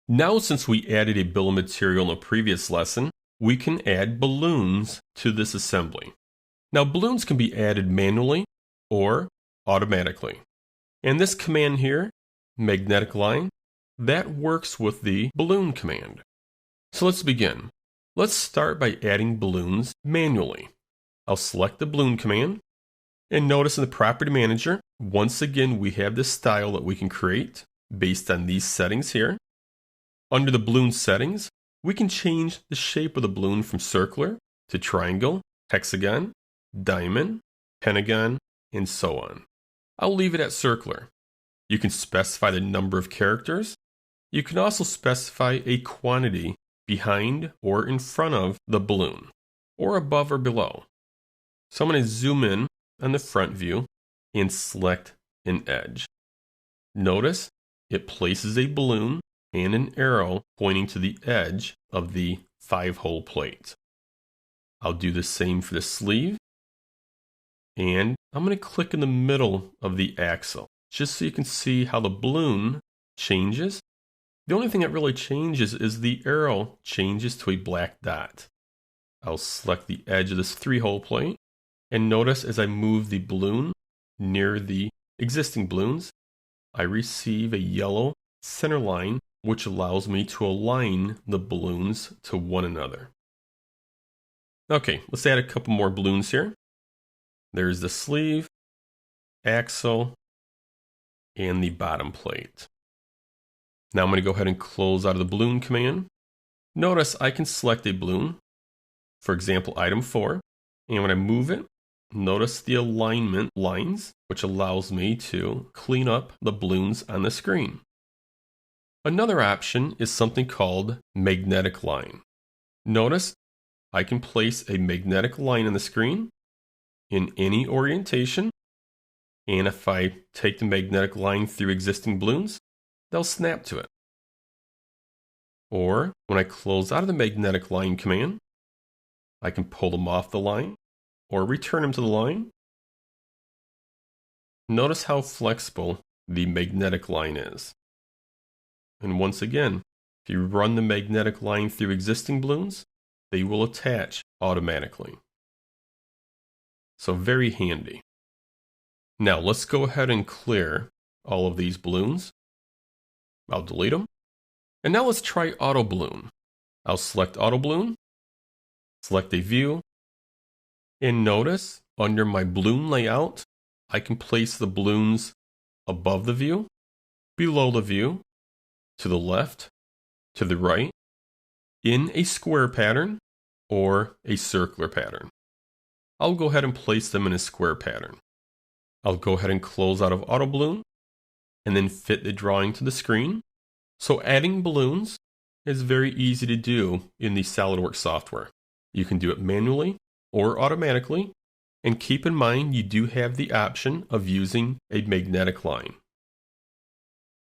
Now, since we added a bill of material in a previous lesson, we can add balloons to this assembly. Now, balloons can be added manually or automatically. And this command here, magnetic line, that works with the balloon command. So let's begin. Let's start by adding balloons manually. I'll select the balloon command, and notice in the property manager, once again, we have this style that we can create based on these settings here. Under the balloon settings, we can change the shape of the balloon from circular to triangle, hexagon, diamond, pentagon, and so on. I'll leave it at circular. You can specify the number of characters. You can also specify a quantity behind or in front of the balloon, or above or below. So I'm going to zoom in on the front view and select an edge. Notice it places a balloon and an arrow pointing to the edge of the 5-hole plate. I'll do the same for the sleeve, and I'm going to click in the middle of the axle just so you can see how the balloon changes. The only thing that really changes is the arrow changes to a black dot. I'll select the edge of this 3-hole plate, and notice as I move the balloon near the existing balloons, I receive a yellow center line which allows me to align the balloons to one another. Okay, let's add a couple more balloons here. There's the sleeve, axle, and the bottom plate. Now I'm going to go ahead and close out of the balloon command. Notice I can select a balloon, for example, item 4, and when I move it, notice the alignment lines, which allows me to clean up the balloons on the screen. Another option is something called magnetic line. Notice I can place a magnetic line on the screen in any orientation, and if I take the magnetic line through existing balloons, they'll snap to it. Or when I close out of the magnetic line command, I can pull them off the line or return them to the line. Notice how flexible the magnetic line is. And once again, if you run the magnetic line through existing balloons, they will attach automatically. So very handy. Now let's go ahead and clear all of these balloons. I'll delete them. And now let's try auto balloon. I'll select auto balloon, select a view, and notice under my balloon layout, I can place the balloons above the view, below the view, to the left, to the right, in a square pattern or a circular pattern. I'll go ahead and place them in a square pattern. I'll go ahead and close out of auto balloon and then fit the drawing to the screen. So adding balloons is very easy to do in the SolidWorks software. You can do it manually or automatically, and keep in mind you do have the option of using a magnetic line.